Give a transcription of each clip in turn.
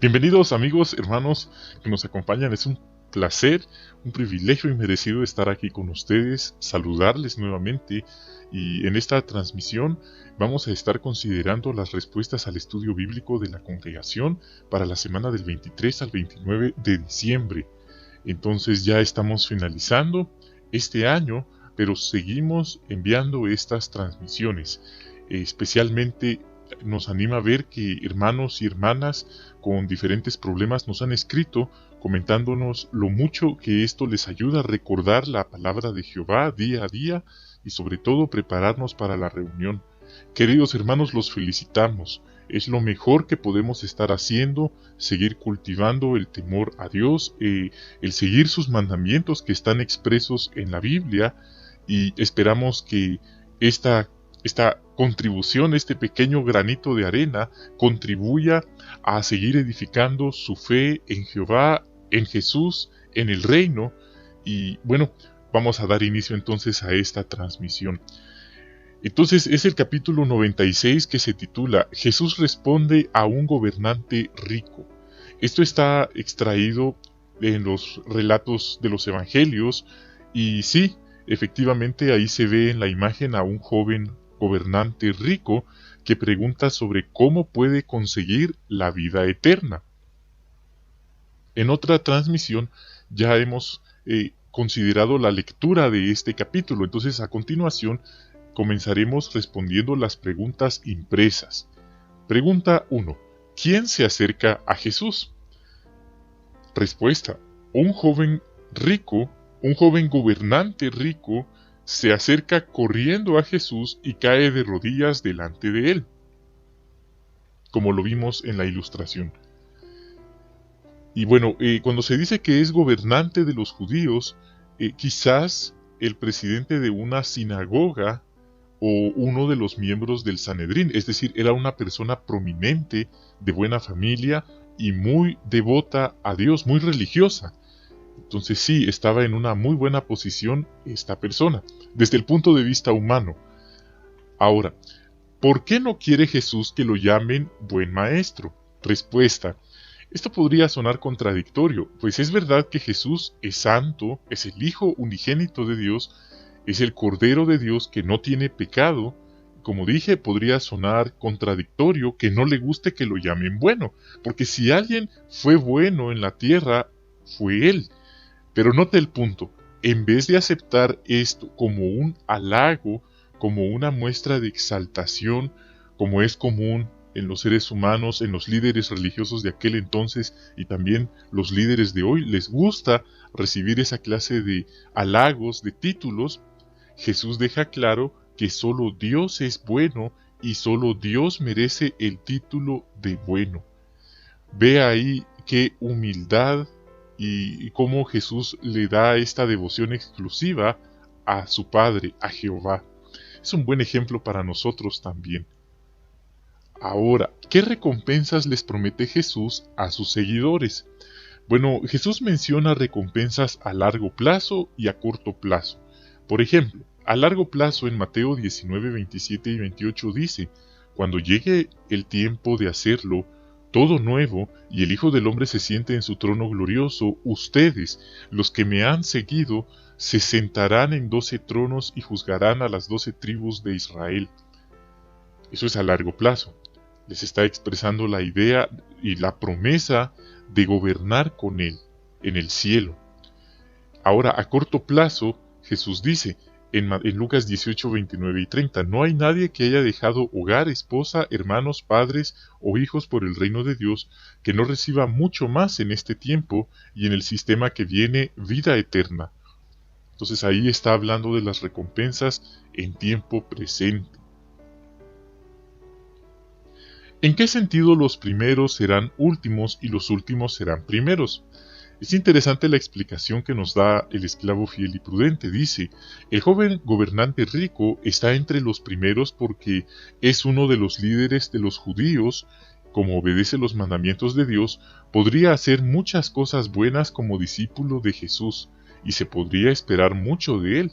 Bienvenidos amigos, hermanos que nos acompañan. Es un placer, un privilegio inmerecido estar aquí con ustedes, saludarles nuevamente y en esta transmisión vamos a estar considerando las respuestas al estudio bíblico de la congregación para la semana del 23 al 29 de diciembre. Entonces ya estamos finalizando este año, pero seguimos enviando estas transmisiones, especialmente nos anima a ver que hermanos y hermanas con diferentes problemas nos han escrito comentándonos lo mucho que esto les ayuda a recordar la palabra de Jehová día a día y sobre todo prepararnos para la reunión. Queridos hermanos, los felicitamos. Es lo mejor que podemos estar haciendo, seguir cultivando el temor a Dios, el seguir sus mandamientos que están expresos en la Biblia, y esperamos que esta contribución, este pequeño granito de arena, contribuya a seguir edificando su fe en Jehová, en Jesús, en el reino. Y bueno, vamos a dar inicio entonces a esta transmisión. Entonces es el capítulo 96 que se titula Jesús responde a un gobernante rico. Esto está extraído en los relatos de los evangelios y sí, efectivamente ahí se ve en la imagen a un joven gobernante rico que pregunta sobre cómo puede conseguir la vida eterna. En otra transmisión ya hemos considerado la lectura de este capítulo, entonces a continuación comenzaremos respondiendo las preguntas impresas. Pregunta 1. ¿Quién se acerca a Jesús? Respuesta. Un joven rico, un joven gobernante rico, se acerca corriendo a Jesús y cae de rodillas delante de él, como lo vimos en la ilustración. Y bueno, cuando se dice que es gobernante de los judíos, quizás el presidente de una sinagoga o uno de los miembros del Sanedrín, es decir, era una persona prominente, de buena familia y muy devota a Dios, muy religiosa. Entonces sí, estaba en una muy buena posición esta persona, desde el punto de vista humano. Ahora, ¿por qué no quiere Jesús que lo llamen buen maestro? Respuesta. Esto podría sonar contradictorio, pues es verdad que Jesús es santo, es el Hijo unigénito de Dios, es el Cordero de Dios que no tiene pecado. Como dije, podría sonar contradictorio que no le guste que lo llamen bueno, porque si alguien fue bueno en la tierra, fue Él. Pero note el punto, en vez de aceptar esto como un halago, como una muestra de exaltación, como es común en los seres humanos, en los líderes religiosos de aquel entonces y también los líderes de hoy, les gusta recibir esa clase de halagos, de títulos. Jesús deja claro que solo Dios es bueno y solo Dios merece el título de bueno. Ve ahí qué humildad y cómo Jesús le da esta devoción exclusiva a su Padre, a Jehová. Es un buen ejemplo para nosotros también. Ahora, ¿qué recompensas les promete Jesús a sus seguidores? Bueno, Jesús menciona recompensas a largo plazo y a corto plazo. Por ejemplo, a largo plazo en Mateo 19, 27 y 28 dice, cuando llegue el tiempo de hacerlo todo nuevo y el Hijo del Hombre se siente en su trono glorioso, ustedes, los que me han seguido, se sentarán en 12 tronos y juzgarán a las 12 tribus de Israel. Eso es a largo plazo. Les está expresando la idea y la promesa de gobernar con Él en el cielo. Ahora, a corto plazo, Jesús dice en Lucas 18, 29 y 30, no hay nadie que haya dejado hogar, esposa, hermanos, padres o hijos por el reino de Dios que no reciba mucho más en este tiempo y en el sistema que viene vida eterna. Entonces ahí está hablando de las recompensas en tiempo presente. ¿En qué sentido los primeros serán últimos y los últimos serán primeros? Es interesante la explicación que nos da el esclavo fiel y prudente. Dice, el joven gobernante rico está entre los primeros porque es uno de los líderes de los judíos, como obedece los mandamientos de Dios, podría hacer muchas cosas buenas como discípulo de Jesús, y se podría esperar mucho de él.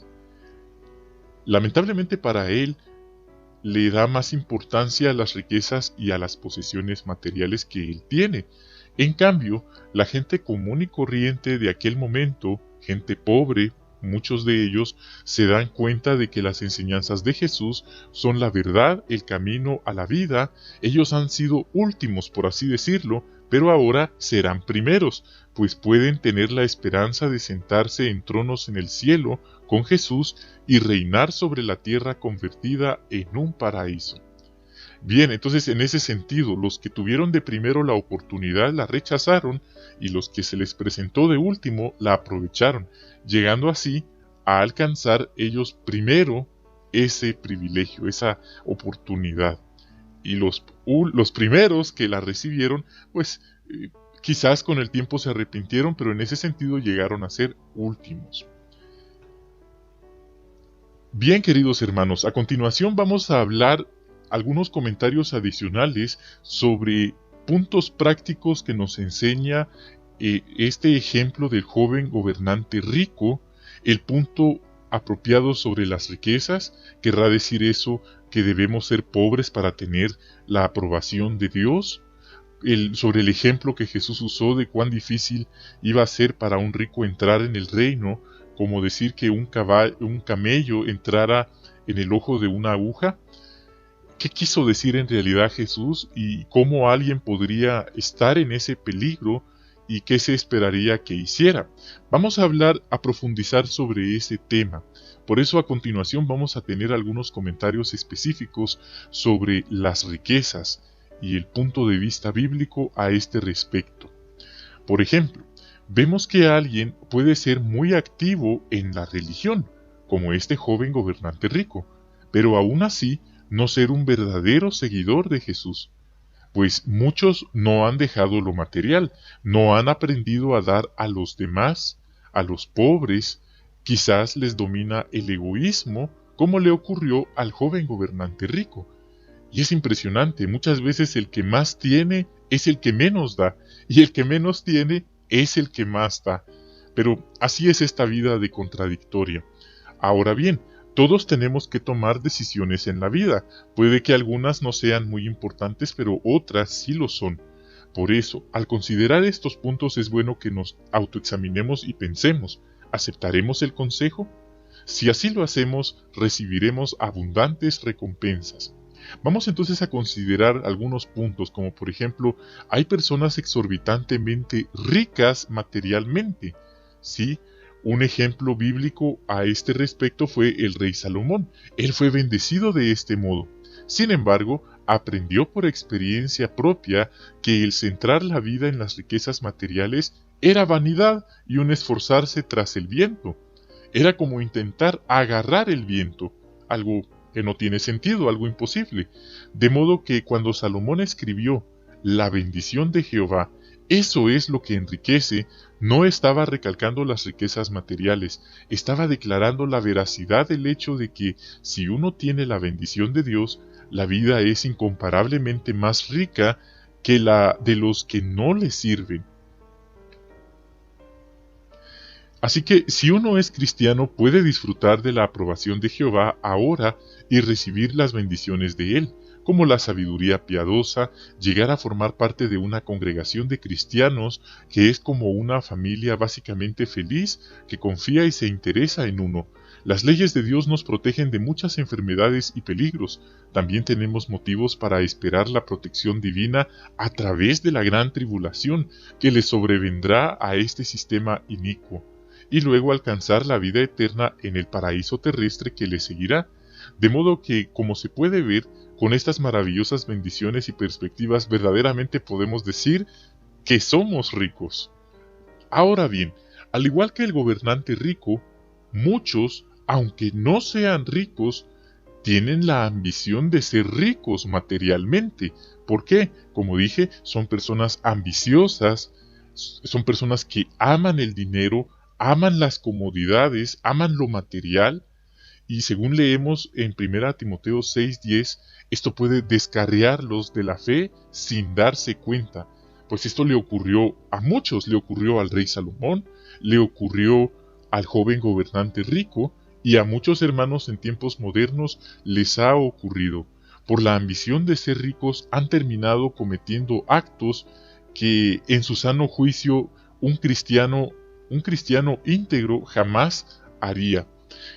Lamentablemente para él, le da más importancia a las riquezas y a las posesiones materiales que él tiene. En cambio, la gente común y corriente de aquel momento, gente pobre, muchos de ellos se dan cuenta de que las enseñanzas de Jesús son la verdad, el camino a la vida. Ellos han sido últimos, por así decirlo, pero ahora serán primeros, pues pueden tener la esperanza de sentarse en tronos en el cielo con Jesús y reinar sobre la tierra convertida en un paraíso. Bien, entonces en ese sentido, los que tuvieron de primero la oportunidad la rechazaron y los que se les presentó de último la aprovecharon, llegando así a alcanzar ellos primero ese privilegio, esa oportunidad. Y los primeros que la recibieron, pues quizás con el tiempo se arrepintieron, pero en ese sentido llegaron a ser últimos. Bien, queridos hermanos, a continuación vamos a hablar algunos comentarios adicionales sobre puntos prácticos que nos enseña este ejemplo del joven gobernante rico, el punto apropiado sobre las riquezas, querrá decir eso que debemos ser pobres para tener la aprobación de Dios, sobre el ejemplo que Jesús usó de cuán difícil iba a ser para un rico entrar en el reino, como decir que un camello entrara en el ojo de una aguja. ¿Qué quiso decir en realidad Jesús y cómo alguien podría estar en ese peligro y qué se esperaría que hiciera? Vamos a profundizar sobre ese tema. Por eso a continuación vamos a tener algunos comentarios específicos sobre las riquezas y el punto de vista bíblico a este respecto. Por ejemplo, vemos que alguien puede ser muy activo en la religión, como este joven gobernante rico, pero aún así no ser un verdadero seguidor de Jesús, pues muchos no han dejado lo material, no han aprendido a dar a los demás, a los pobres, quizás les domina el egoísmo, como le ocurrió al joven gobernante rico. Y es impresionante, muchas veces el que más tiene es el que menos da, y el que menos tiene es el que más da. Pero así es esta vida de contradictoria. Ahora bien, todos tenemos que tomar decisiones en la vida. Puede que algunas no sean muy importantes, pero otras sí lo son. Por eso, al considerar estos puntos es bueno que nos autoexaminemos y pensemos, ¿aceptaremos el consejo? Si así lo hacemos, recibiremos abundantes recompensas. Vamos entonces a considerar algunos puntos, como por ejemplo, hay personas exorbitantemente ricas materialmente, ¿sí? Un ejemplo bíblico a este respecto fue el rey Salomón. Él fue bendecido de este modo. Sin embargo, aprendió por experiencia propia que el centrar la vida en las riquezas materiales era vanidad y un esforzarse tras el viento. Era como intentar agarrar el viento, algo que no tiene sentido, algo imposible. De modo que cuando Salomón escribió la bendición de Jehová, eso es lo que enriquece, no estaba recalcando las riquezas materiales, estaba declarando la veracidad del hecho de que si uno tiene la bendición de Dios, la vida es incomparablemente más rica que la de los que no le sirven. Así que si uno es cristiano puede disfrutar de la aprobación de Jehová ahora y recibir las bendiciones de Él, como la sabiduría piadosa, llegar a formar parte de una congregación de cristianos que es como una familia básicamente feliz que confía y se interesa en uno. Las leyes de Dios nos protegen de muchas enfermedades y peligros. También tenemos motivos para esperar la protección divina a través de la gran tribulación que le sobrevendrá a este sistema inicuo, y luego alcanzar la vida eterna en el paraíso terrestre que le seguirá. De modo que, como se puede ver, con estas maravillosas bendiciones y perspectivas verdaderamente podemos decir que somos ricos. Ahora bien, al igual que el gobernante rico, muchos, aunque no sean ricos, tienen la ambición de ser ricos materialmente. ¿Por qué? Como dije, son personas ambiciosas, son personas que aman el dinero, aman las comodidades, aman lo material, y según leemos en 1 Timoteo 6:10, esto puede descarriarlos de la fe sin darse cuenta. Pues esto le ocurrió a muchos, le ocurrió al rey Salomón, le ocurrió al joven gobernante rico, y a muchos hermanos en tiempos modernos les ha ocurrido. Por la ambición de ser ricos han terminado cometiendo actos que en su sano juicio un cristiano íntegro jamás haría.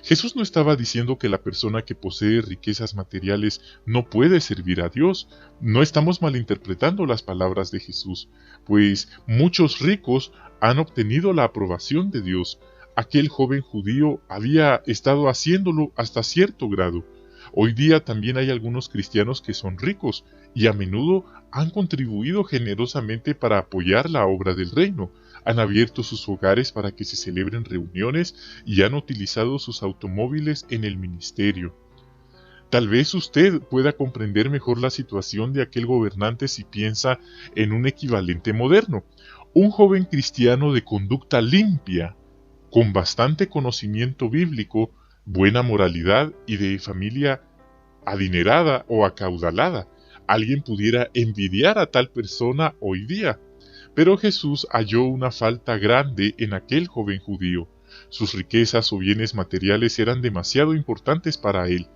Jesús no estaba diciendo que la persona que posee riquezas materiales no puede servir a Dios. No estamos malinterpretando las palabras de Jesús, pues muchos ricos han obtenido la aprobación de Dios. Aquel joven judío había estado haciéndolo hasta cierto grado. Hoy día también hay algunos cristianos que son ricos y a menudo han contribuido generosamente para apoyar la obra del reino. Han abierto sus hogares para que se celebren reuniones y han utilizado sus automóviles en el ministerio. Tal vez usted pueda comprender mejor la situación de aquel gobernante si piensa en un equivalente moderno. Un joven cristiano de conducta limpia, con bastante conocimiento bíblico, buena moralidad y de familia adinerada o acaudalada. Alguien pudiera envidiar a tal persona hoy día. Pero Jesús halló una falta grande en aquel joven judío. Sus riquezas o bienes materiales eran demasiado importantes para él.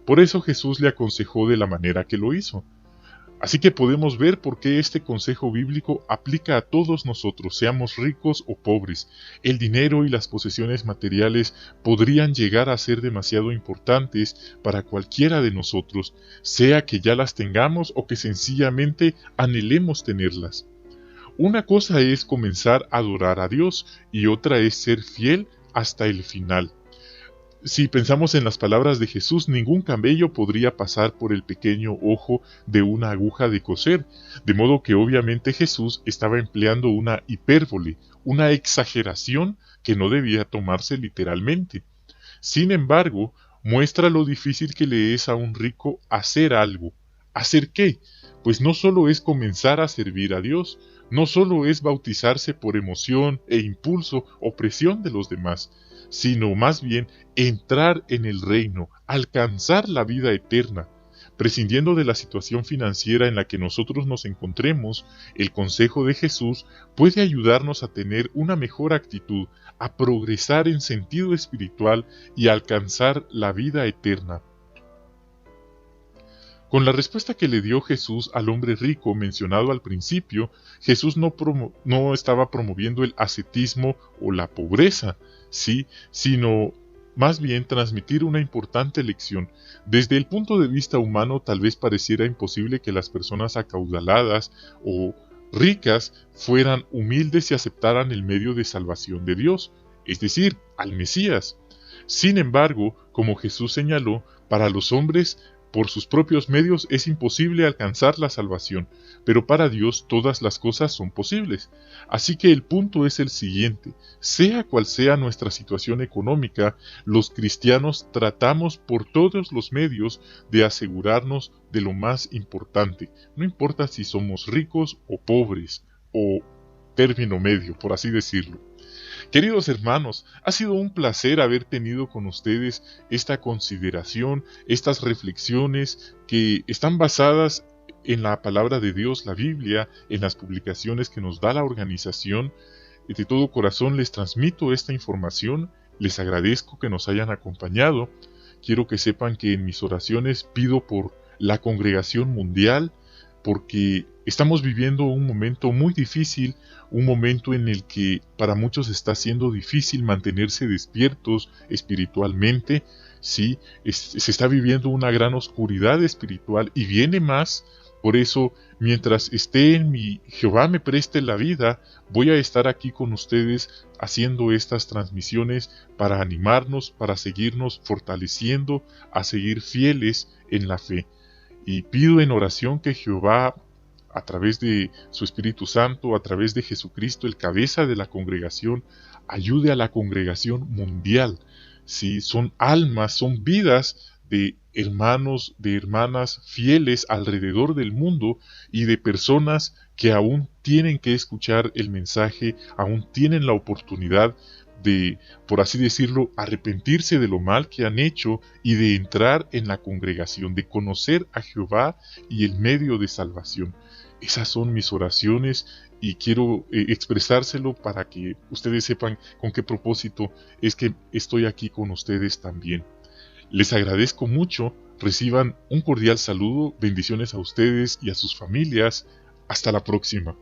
Por eso Jesús le aconsejó de la manera que lo hizo. Así que podemos ver por qué este consejo bíblico aplica a todos nosotros, seamos ricos o pobres. El dinero y las posesiones materiales podrían llegar a ser demasiado importantes para cualquiera de nosotros, sea que ya las tengamos o que sencillamente anhelemos tenerlas. Una cosa es comenzar a adorar a Dios y otra es ser fiel hasta el final. Si pensamos en las palabras de Jesús, ningún camello podría pasar por el pequeño ojo de una aguja de coser, de modo que obviamente Jesús estaba empleando una hipérbole, una exageración que no debía tomarse literalmente. Sin embargo, muestra lo difícil que le es a un rico hacer algo. ¿Hacer qué? Pues no solo es comenzar a servir a Dios, no solo es bautizarse por emoción e impulso o presión de los demás, sino más bien entrar en el reino, alcanzar la vida eterna. Prescindiendo de la situación financiera en la que nosotros nos encontremos, el consejo de Jesús puede ayudarnos a tener una mejor actitud, a progresar en sentido espiritual y a alcanzar la vida eterna. Con la respuesta que le dio Jesús al hombre rico mencionado al principio, Jesús no estaba promoviendo el ascetismo o la pobreza, sí, sino más bien transmitir una importante lección. Desde el punto de vista humano, tal vez pareciera imposible que las personas acaudaladas o ricas fueran humildes y aceptaran el medio de salvación de Dios, es decir, al Mesías. Sin embargo, como Jesús señaló, para los hombres por sus propios medios es imposible alcanzar la salvación, pero para Dios todas las cosas son posibles. Así que el punto es el siguiente: sea cual sea nuestra situación económica, los cristianos tratamos por todos los medios de asegurarnos de lo más importante, no importa si somos ricos o pobres, o término medio, por así decirlo. Queridos hermanos, ha sido un placer haber tenido con ustedes esta consideración, estas reflexiones que están basadas en la palabra de Dios, la Biblia, en las publicaciones que nos da la organización. De todo corazón les transmito esta información, les agradezco que nos hayan acompañado. Quiero que sepan que en mis oraciones pido por la congregación mundial, porque estamos viviendo un momento muy difícil, un momento en el que para muchos está siendo difícil mantenerse despiertos espiritualmente. Sí, se está viviendo una gran oscuridad espiritual y viene más. Por eso, mientras esté en mi Jehová me preste la vida, voy a estar aquí con ustedes haciendo estas transmisiones para animarnos, para seguirnos fortaleciendo, a seguir fieles en la fe. Y pido en oración que Jehová, a través de su Espíritu Santo, a través de Jesucristo, el cabeza de la congregación, ayude a la congregación mundial. Sí, son almas, son vidas de hermanos, de hermanas fieles alrededor del mundo y de personas que aún tienen que escuchar el mensaje, aún tienen la oportunidad de, por así decirlo, arrepentirse de lo mal que han hecho y de entrar en la congregación, de conocer a Jehová y el medio de salvación. Esas son mis oraciones y quiero expresárselo para que ustedes sepan con qué propósito es que estoy aquí con ustedes también. Les agradezco mucho, reciban un cordial saludo, bendiciones a ustedes y a sus familias. Hasta la próxima.